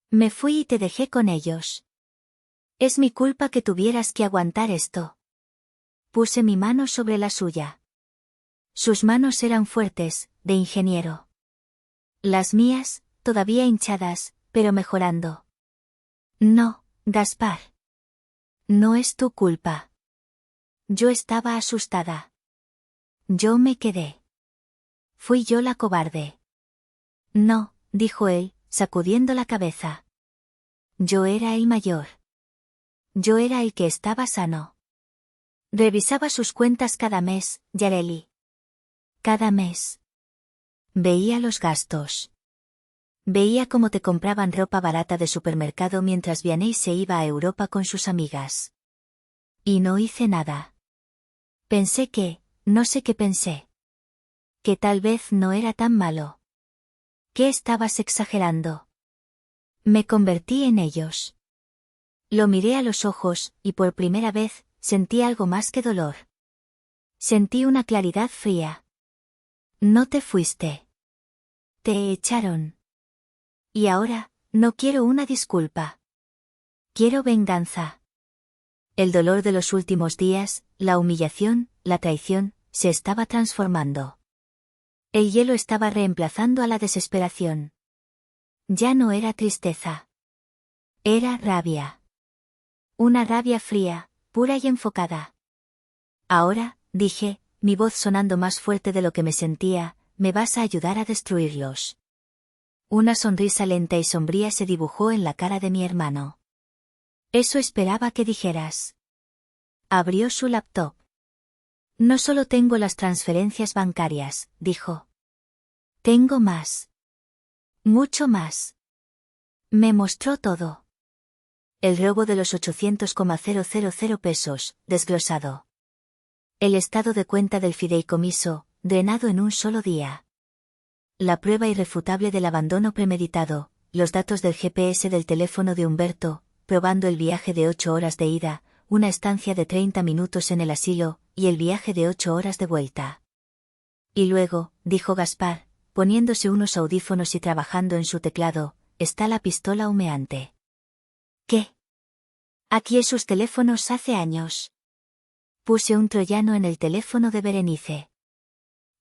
Me fui y te dejé con ellos. Es mi culpa que tuvieras que aguantar esto. Puse mi mano sobre la suya. Sus manos eran fuertes, de ingeniero. Las mías, todavía hinchadas, pero mejorando. No, Gaspar. No es tu culpa. Yo estaba asustada. Yo me quedé. Fui yo la cobarde. No, dijo él, sacudiendo la cabeza. Yo era el mayor. Yo era el que estaba sano. Revisaba sus cuentas cada mes, Yareli. Cada mes. Veía los gastos. Veía cómo te compraban ropa barata de supermercado mientras Vianney se iba a Europa con sus amigas. Y no hice nada. Pensé que, no sé qué pensé. Que tal vez no era tan malo. ¿Qué estabas exagerando? Me convertí en ellos. Lo miré a los ojos, y por primera vez, sentí algo más que dolor. Sentí una claridad fría. No te fuiste. Te echaron. Y ahora, no quiero una disculpa. Quiero venganza. El dolor de los últimos días, la humillación, la traición, se estaba transformando. El hielo estaba reemplazando a la desesperación. Ya no era tristeza. Era rabia. Una rabia fría, pura y enfocada. Ahora, dije, mi voz sonando más fuerte de lo que me sentía, me vas a ayudar a destruirlos. Una sonrisa lenta y sombría se dibujó en la cara de mi hermano. Eso esperaba que dijeras. Abrió su laptop. No solo tengo las transferencias bancarias, dijo. Tengo más. Mucho más. Me mostró todo. El robo de los 800,000 pesos, desglosado. El estado de cuenta del fideicomiso, drenado en un solo día. La prueba irrefutable del abandono premeditado, los datos del GPS del teléfono de Humberto, probando el viaje de 8 horas de ida, una estancia de 30 minutos en el asilo, y el viaje de 8 horas de vuelta. Y luego, dijo Gaspar, poniéndose unos audífonos y trabajando en su teclado, está la pistola humeante. ¿Qué? Aquí en sus teléfonos hace años. Puse un troyano en el teléfono de Berenice.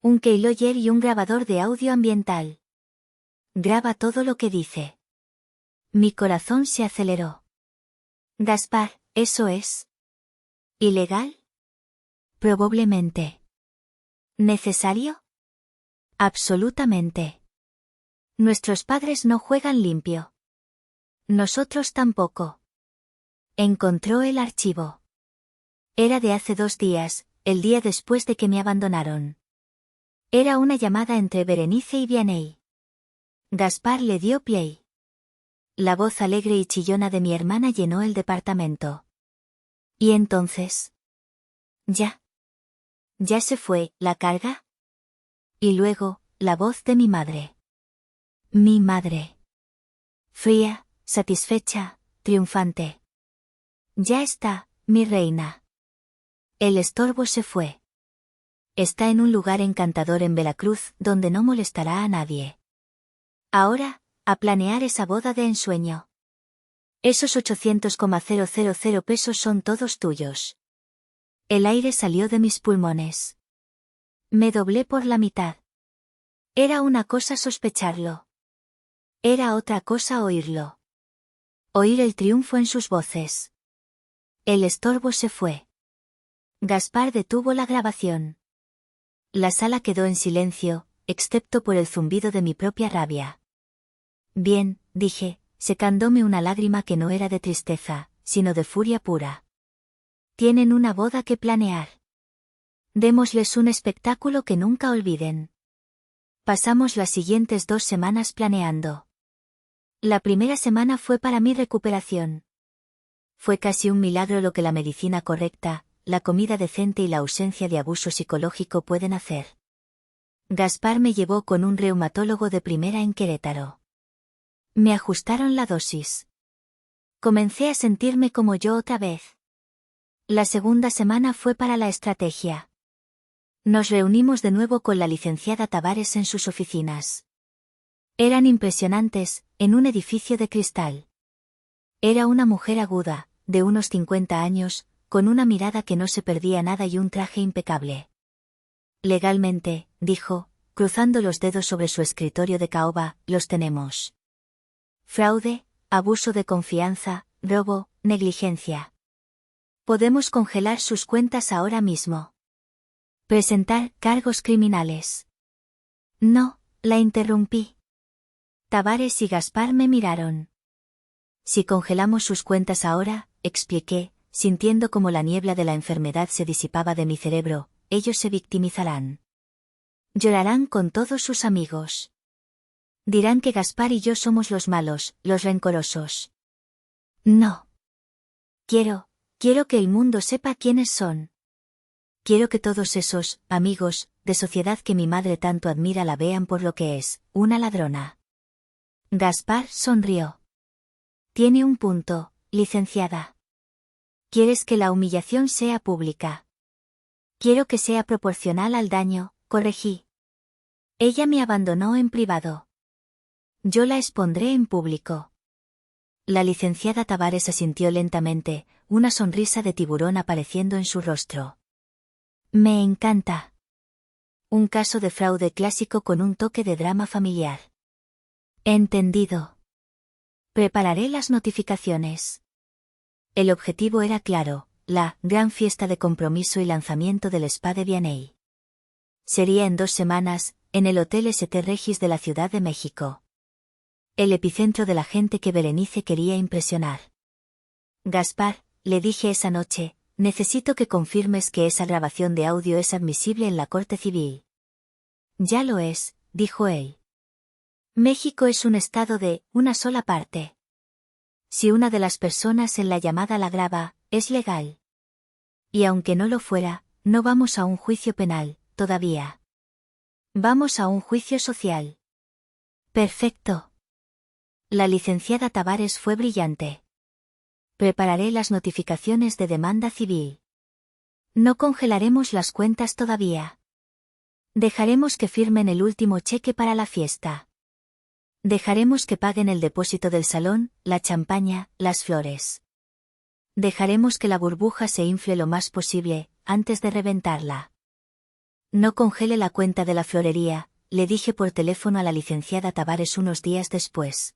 Un keylogger y un grabador de audio ambiental. Graba todo lo que dice. Mi corazón se aceleró. Gaspar, ¿eso es ilegal? Probablemente. ¿Necesario? Absolutamente. Nuestros padres no juegan limpio. Nosotros tampoco. Encontró el archivo. Era de hace 2 días, el día después de que me abandonaron. Era una llamada entre Berenice y Vianney. Gaspar le dio play. La voz alegre y chillona de mi hermana llenó el departamento. ¿Y entonces? Ya. ¿Ya se fue la carga? Y luego, la voz de mi madre. Mi madre. Fría, satisfecha, triunfante. Ya está, mi reina. El estorbo se fue. Está en un lugar encantador en Veracruz donde no molestará a nadie. Ahora, a planear esa boda de ensueño. Esos 800,000 pesos son todos tuyos. El aire salió de mis pulmones. Me doblé por la mitad. Era una cosa sospecharlo. Era otra cosa oírlo. Oír el triunfo en sus voces. El estorbo se fue. Gaspar detuvo la grabación. La sala quedó en silencio, excepto por el zumbido de mi propia rabia. Bien, dije, secándome una lágrima que no era de tristeza, sino de furia pura. Tienen una boda que planear. Démosles un espectáculo que nunca olviden. Pasamos las siguientes 2 semanas planeando. La primera semana fue para mi recuperación. Fue casi un milagro lo que la medicina correcta, la comida decente y la ausencia de abuso psicológico pueden hacer. Gaspar me llevó con un reumatólogo de primera en Querétaro. Me ajustaron la dosis. Comencé a sentirme como yo otra vez. La segunda semana fue para la estrategia. Nos reunimos de nuevo con la licenciada Tavares en sus oficinas. Eran impresionantes, en un edificio de cristal. Era una mujer aguda, de unos 50 años, con una mirada que no se perdía nada y un traje impecable. Legalmente, dijo, cruzando los dedos sobre su escritorio de caoba, los tenemos. Fraude, abuso de confianza, robo, negligencia. Podemos congelar sus cuentas ahora mismo. Presentar cargos criminales. No, la interrumpí. Tavares y Gaspar me miraron. Si congelamos sus cuentas ahora, expliqué, sintiendo como la niebla de la enfermedad se disipaba de mi cerebro, ellos se victimizarán. Llorarán con todos sus amigos. Dirán que Gaspar y yo somos los malos, los rencorosos. No. Quiero que el mundo sepa quiénes son. Quiero que todos esos amigos de sociedad que mi madre tanto admira la vean por lo que es, una ladrona. Gaspar sonrió. Tiene un punto, licenciada. ¿Quieres que la humillación sea pública? Quiero que sea proporcional al daño, corregí. Ella me abandonó en privado. Yo la expondré en público. La licenciada Tavares asintió lentamente, una sonrisa de tiburón apareciendo en su rostro. Me encanta. Un caso de fraude clásico con un toque de drama familiar. Entendido. Prepararé las notificaciones. El objetivo era claro, la gran fiesta de compromiso y lanzamiento del Spa de Vianney. Sería en 2 semanas, en el Hotel St. Regis de la Ciudad de México. El epicentro de la gente que Berenice quería impresionar. Gaspar, le dije esa noche, necesito que confirmes que esa grabación de audio es admisible en la Corte Civil. Ya lo es, dijo él. México es un estado de una sola parte. Si una de las personas en la llamada la graba, es legal. Y aunque no lo fuera, no vamos a un juicio penal, todavía. Vamos a un juicio social. Perfecto. La licenciada Tavares fue brillante. Prepararé las notificaciones de demanda civil. No congelaremos las cuentas todavía. Dejaremos que firmen el último cheque para la fiesta. Dejaremos que paguen el depósito del salón, la champaña, las flores. Dejaremos que la burbuja se infle lo más posible, antes de reventarla. No congele la cuenta de la florería, le dije por teléfono a la licenciada Tavares unos días después.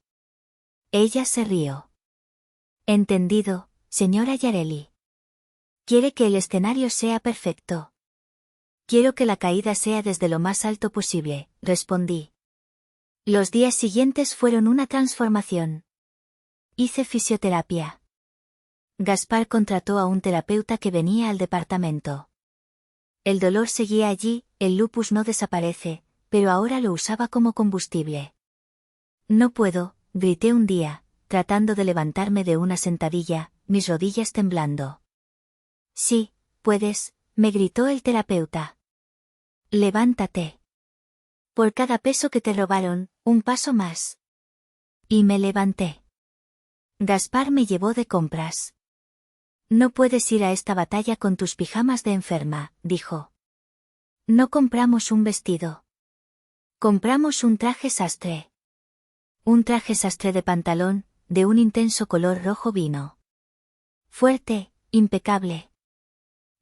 Ella se rió. Entendido, señora Yareli. Quiere que el escenario sea perfecto. Quiero que la caída sea desde lo más alto posible, respondí. Los días siguientes fueron una transformación. Hice fisioterapia. Gaspar contrató a un terapeuta que venía al departamento. El dolor seguía allí, el lupus no desaparece, pero ahora lo usaba como combustible. No puedo, grité un día, tratando de levantarme de una sentadilla, mis rodillas temblando. Sí, puedes, me gritó el terapeuta. Levántate. Por cada peso que te robaron, un paso más. Y me levanté. Gaspar me llevó de compras. No puedes ir a esta batalla con tus pijamas de enferma, dijo. No compramos un vestido. Compramos un traje sastre. Un traje sastre de pantalón, de un intenso color rojo vino. Fuerte, impecable.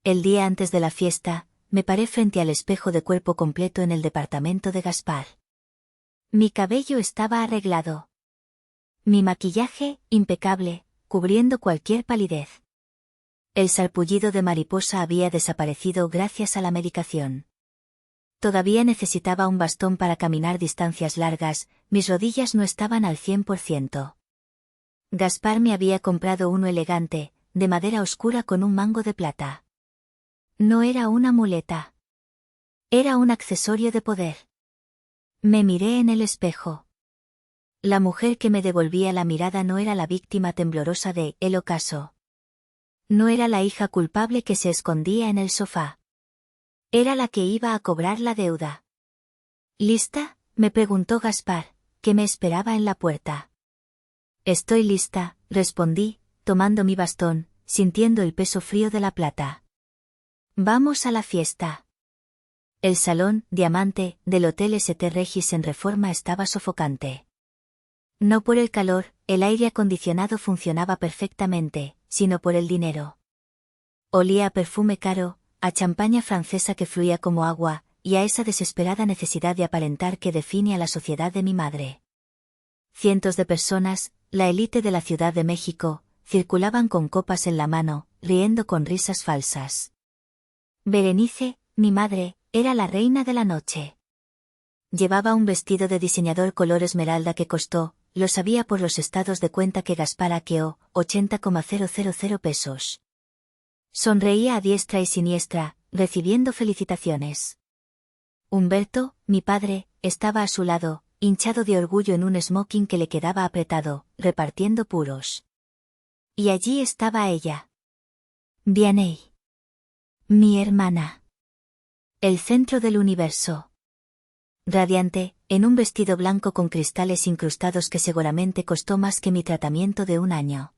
El día antes de la fiesta, me paré frente al espejo de cuerpo completo en el departamento de Gaspar. Mi cabello estaba arreglado. Mi maquillaje, impecable, cubriendo cualquier palidez. El sarpullido de mariposa había desaparecido gracias a la medicación. Todavía necesitaba un bastón para caminar distancias largas, mis rodillas no estaban al 100%. Gaspar me había comprado uno elegante, de madera oscura con un mango de plata. No era una muleta. Era un accesorio de poder. Me miré en el espejo. La mujer que me devolvía la mirada no era la víctima temblorosa de El Ocaso. No era la hija culpable que se escondía en el sofá. Era la que iba a cobrar la deuda. ¿Lista?, me preguntó Gaspar, que me esperaba en la puerta. Estoy lista, respondí, tomando mi bastón, sintiendo el peso frío de la plata. Vamos a la fiesta. El salón, Diamante, del Hotel St. Regis en Reforma estaba sofocante. No por el calor, el aire acondicionado funcionaba perfectamente, sino por el dinero. Olía a perfume caro, a champaña francesa que fluía como agua, y a esa desesperada necesidad de aparentar que define a la sociedad de mi madre. Cientos de personas, la élite de la Ciudad de México, circulaban con copas en la mano, riendo con risas falsas. Berenice, mi madre, era la reina de la noche. Llevaba un vestido de diseñador color esmeralda que costó, lo sabía por los estados de cuenta que Gaspar hackeó, 80,000 pesos. Sonreía a diestra y siniestra, recibiendo felicitaciones. Humberto, mi padre, estaba a su lado, hinchado de orgullo en un smoking que le quedaba apretado, repartiendo puros. Y allí estaba ella. Vianney. Mi hermana. El centro del universo. Radiante, en un vestido blanco con cristales incrustados que seguramente costó más que mi tratamiento de un año.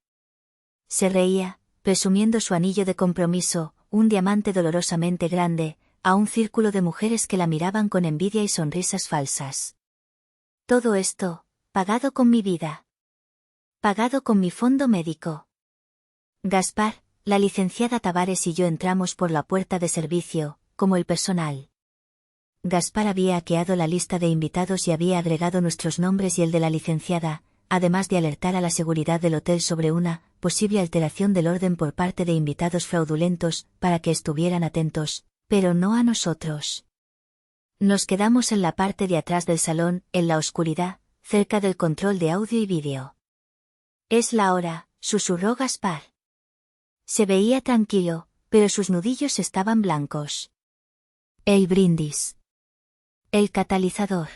Se reía, presumiendo su anillo de compromiso, un diamante dolorosamente grande, a un círculo de mujeres que la miraban con envidia y sonrisas falsas. Todo esto, pagado con mi vida. Pagado con mi fondo médico. Gaspar, la licenciada Tavares y yo entramos por la puerta de servicio, como el personal. Gaspar había hackeado la lista de invitados y había agregado nuestros nombres y el de la licenciada, además de alertar a la seguridad del hotel sobre una posible alteración del orden por parte de invitados fraudulentos, para que estuvieran atentos, pero no a nosotros. Nos quedamos en la parte de atrás del salón, en la oscuridad, cerca del control de audio y vídeo. Es la hora, susurró Gaspar. Se veía tranquilo, pero sus nudillos estaban blancos. El brindis. El catalizador.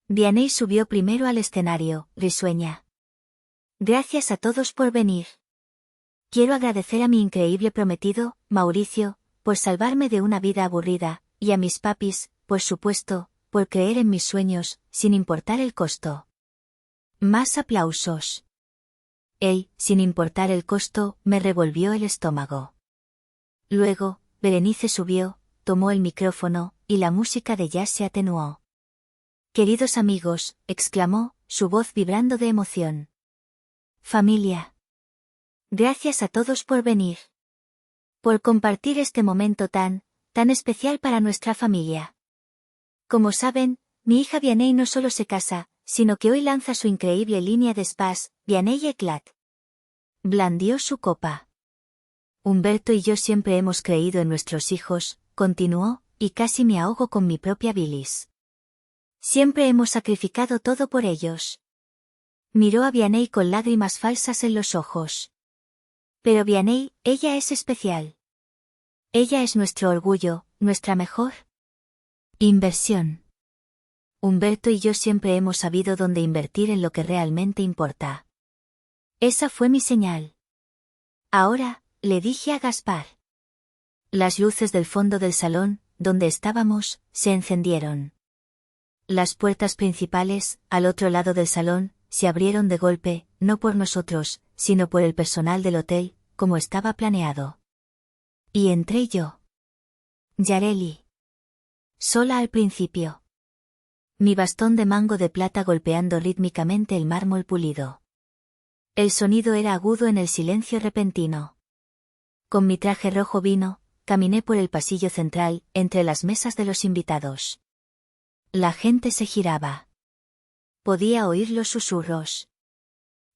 Vianney subió primero al escenario, risueña. Gracias a todos por venir. Quiero agradecer a mi increíble prometido, Mauricio, por salvarme de una vida aburrida, y a mis papis, por supuesto, por creer en mis sueños, sin importar el costo. Más aplausos. Él, sin importar el costo, me revolvió el estómago. Luego, Berenice subió, tomó el micrófono, y la música de jazz se atenuó. Queridos amigos, exclamó, su voz vibrando de emoción. Familia. Gracias a todos por venir. Por compartir este momento tan especial para nuestra familia. Como saben, mi hija Vianney no solo se casa, sino que hoy lanza su increíble línea de spas, Vianney Eclat. Blandió su copa. Humberto y yo siempre hemos creído en nuestros hijos, continuó, y casi me ahogo con mi propia bilis. Siempre hemos sacrificado todo por ellos. Miró a Vianney con lágrimas falsas en los ojos. Pero Vianney, ella es especial. Ella es nuestro orgullo, nuestra mejor inversión. Humberto y yo siempre hemos sabido dónde invertir en lo que realmente importa. Esa fue mi señal. Ahora, le dije a Gaspar. Las luces del fondo del salón, donde estábamos, se encendieron. Las puertas principales, al otro lado del salón, se abrieron de golpe, no por nosotros, sino por el personal del hotel, como estaba planeado. Y entré yo. Yareli. Sola al principio. Mi bastón de mango de plata golpeando rítmicamente el mármol pulido. El sonido era agudo en el silencio repentino. Con mi traje rojo vino, caminé por el pasillo central, entre las mesas de los invitados. La gente se giraba. Podía oír los susurros.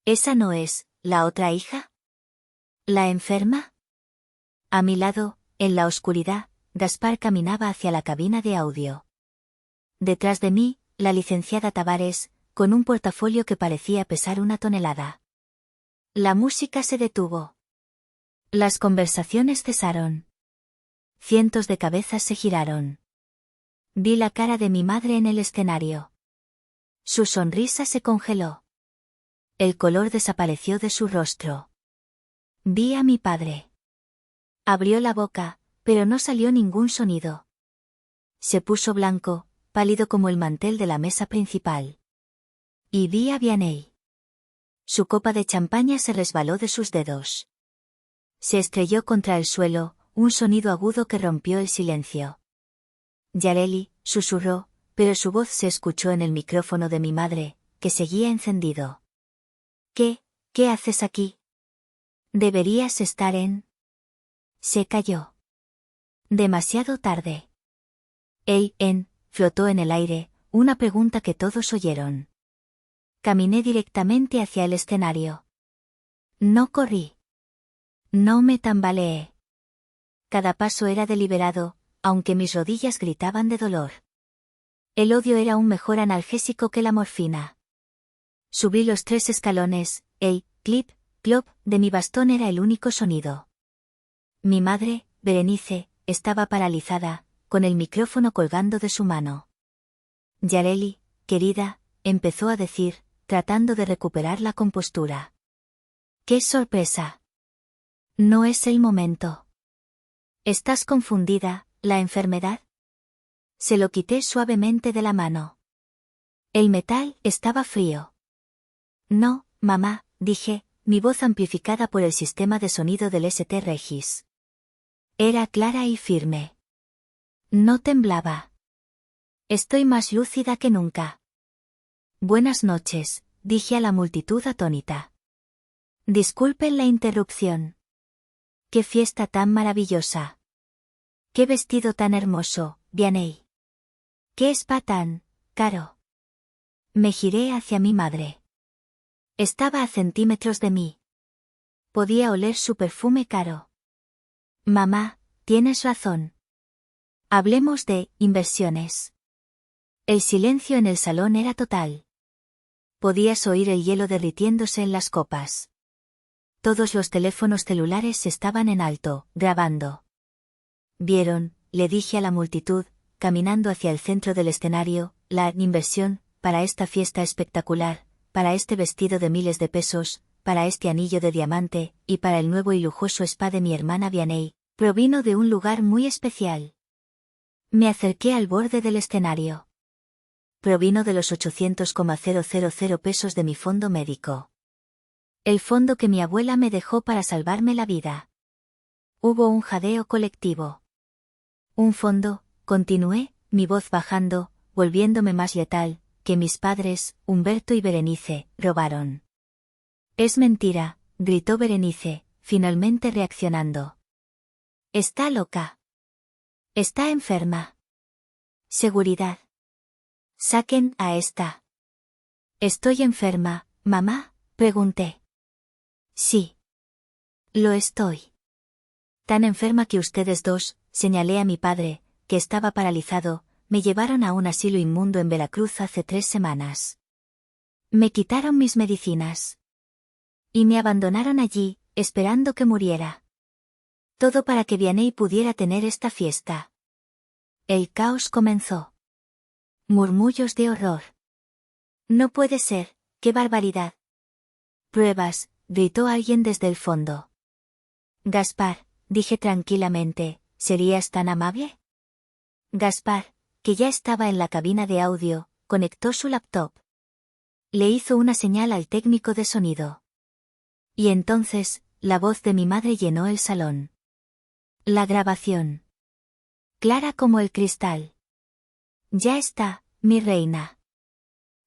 ¿Esa no es la otra hija? ¿La enferma? A mi lado, en la oscuridad, Gaspar caminaba hacia la cabina de audio. Detrás de mí, la licenciada Tavares, con un portafolio que parecía pesar 1 tonelada. La música se detuvo. Las conversaciones cesaron. Cientos de cabezas se giraron. Vi la cara de mi madre en el escenario. Su sonrisa se congeló. El color desapareció de su rostro. Vi a mi padre. Abrió la boca, pero no salió ningún sonido. Se puso blanco, pálido como el mantel de la mesa principal. Y vi a Vianney. Su copa de champaña se resbaló de sus dedos. Se estrelló contra el suelo, un sonido agudo que rompió el silencio. Yareli, susurró, pero su voz se escuchó en el micrófono de mi madre, que seguía encendido. ¿Qué haces aquí? Deberías estar en... Se calló. Demasiado tarde. Flotó en el aire, una pregunta que todos oyeron. Caminé directamente hacia el escenario. No corrí. No me tambaleé. Cada paso era deliberado, aunque mis rodillas gritaban de dolor. El odio era un mejor analgésico que la morfina. Subí los 3 escalones, clip, clop, de mi bastón era el único sonido. Mi madre, Berenice, estaba paralizada, con el micrófono colgando de su mano. Yareli, querida, empezó a decir, tratando de recuperar la compostura. ¡Qué sorpresa! No es el momento. ¿Estás confundida, la enfermedad? Se lo quité suavemente de la mano. El metal estaba frío. No, mamá, dije, mi voz amplificada por el sistema de sonido del St. Regis. Era clara y firme. No temblaba. Estoy más lúcida que nunca. Buenas noches, dije a la multitud atónita. Disculpen la interrupción. ¡Qué fiesta tan maravillosa! ¡Qué vestido tan hermoso, Vianney! ¡Qué spa tan caro! Me giré hacia mi madre. Estaba a centímetros de mí. Podía oler su perfume caro. Mamá, tienes razón. Hablemos de inversiones. El silencio en el salón era total. Podías oír el hielo derritiéndose en las copas. Todos los teléfonos celulares estaban en alto, grabando. Vieron, le dije a la multitud, caminando hacia el centro del escenario, la inversión, para esta fiesta espectacular, para este vestido de miles de pesos, para este anillo de diamante, y para el nuevo y lujoso spa de mi hermana Vianney, provino de un lugar muy especial. Me acerqué al borde del escenario. Provino de los 800,000 pesos de mi fondo médico. El fondo que mi abuela me dejó para salvarme la vida. Hubo un jadeo colectivo. Un fondo, continué, mi voz bajando, volviéndome más letal, que mis padres, Humberto y Berenice, robaron. Es mentira, gritó Berenice, finalmente reaccionando. Está loca. Está enferma. Seguridad. Saquen a esta. ¿Estoy enferma, mamá?, pregunté. Sí. Lo estoy. Tan enferma que ustedes dos, señalé a mi padre, que estaba paralizado, me llevaron a un asilo inmundo en Veracruz hace 3 semanas. Me quitaron mis medicinas. Y me abandonaron allí, esperando que muriera. Todo para que Vianney pudiera tener esta fiesta. El caos comenzó. Murmullos de horror. No puede ser, qué barbaridad. Pruebas, gritó alguien desde el fondo. Gaspar, dije tranquilamente, ¿serías tan amable? Gaspar, que ya estaba en la cabina de audio, conectó su laptop. Le hizo una señal al técnico de sonido. Y entonces, la voz de mi madre llenó el salón. La grabación. Clara como el cristal. Ya está, mi reina.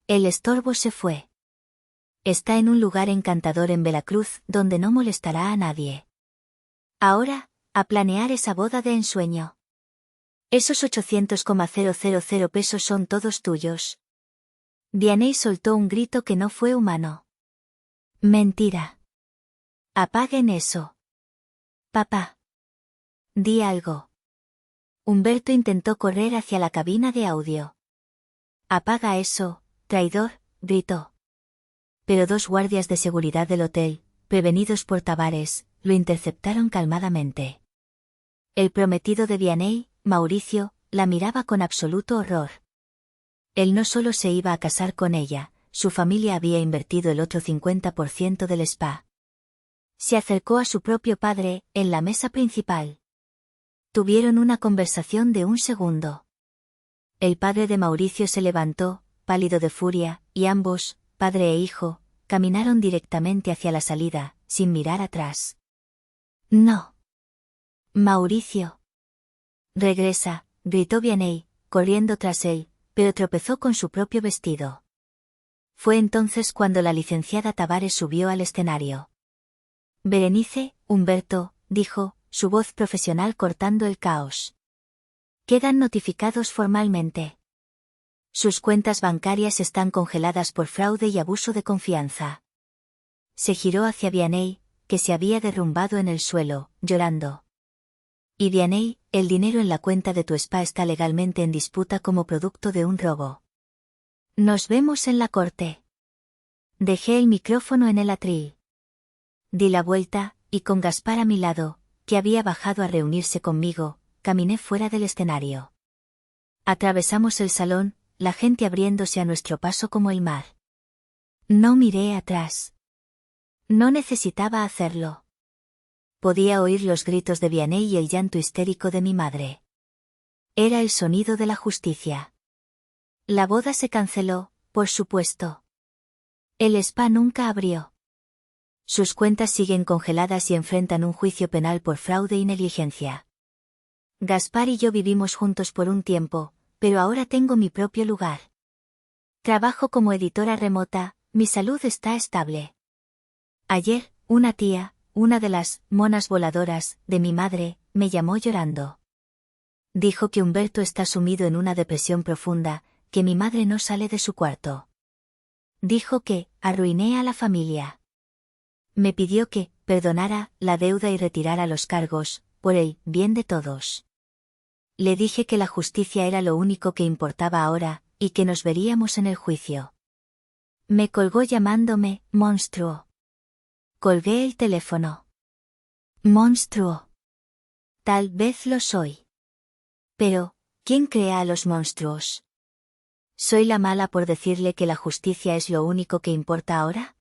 El estorbo se fue. Está en un lugar encantador en Veracruz donde no molestará a nadie. Ahora, a planear esa boda de ensueño. Esos 800,000 pesos son todos tuyos. Vianney soltó un grito que no fue humano. Mentira. Apaguen eso. Papá. Di algo. Humberto intentó correr hacia la cabina de audio. Apaga eso, traidor, gritó. Pero 2 guardias de seguridad del hotel, prevenidos por Tavares, lo interceptaron calmadamente. El prometido de Vianney, Mauricio, la miraba con absoluto horror. Él no solo se iba a casar con ella, su familia había invertido el otro 50% del spa. Se acercó a su propio padre, en la mesa principal. Tuvieron una conversación de 1 segundo. El padre de Mauricio se levantó, pálido de furia, y ambos, padre e hijo, caminaron directamente hacia la salida, sin mirar atrás. No. Mauricio. Regresa, gritó Vianney, corriendo tras él, pero tropezó con su propio vestido. Fue entonces cuando la licenciada Tavares subió al escenario. Berenice, Humberto, dijo, su voz profesional cortando el caos. Quedan notificados formalmente. Sus cuentas bancarias están congeladas por fraude y abuso de confianza. Se giró hacia Vianney, que se había derrumbado en el suelo, llorando. Y Vianney, el dinero en la cuenta de tu spa está legalmente en disputa como producto de un robo. Nos vemos en la corte. Dejé el micrófono en el atril. Di la vuelta, y con Gaspar a mi lado, que había bajado a reunirse conmigo, caminé fuera del escenario. Atravesamos el salón, la gente abriéndose a nuestro paso como el mar. No miré atrás. No necesitaba hacerlo. Podía oír los gritos de Vianney y el llanto histérico de mi madre. Era el sonido de la justicia. La boda se canceló, por supuesto. El spa nunca abrió. Sus cuentas siguen congeladas y enfrentan un juicio penal por fraude y negligencia. Gaspar y yo vivimos juntos por un tiempo, pero ahora tengo mi propio lugar. Trabajo como editora remota, mi salud está estable. Ayer, una tía, una de las monas voladoras de mi madre, me llamó llorando. Dijo que Humberto está sumido en una depresión profunda, que mi madre no sale de su cuarto. Dijo que arruiné a la familia. Me pidió que perdonara la deuda y retirara los cargos, por el bien de todos. Le dije que la justicia era lo único que importaba ahora, y que nos veríamos en el juicio. Me colgó llamándome monstruo. Colgué el teléfono. Monstruo. Tal vez lo soy. Pero, ¿quién crea a los monstruos? ¿Soy la mala por decirle que la justicia es lo único que importa ahora?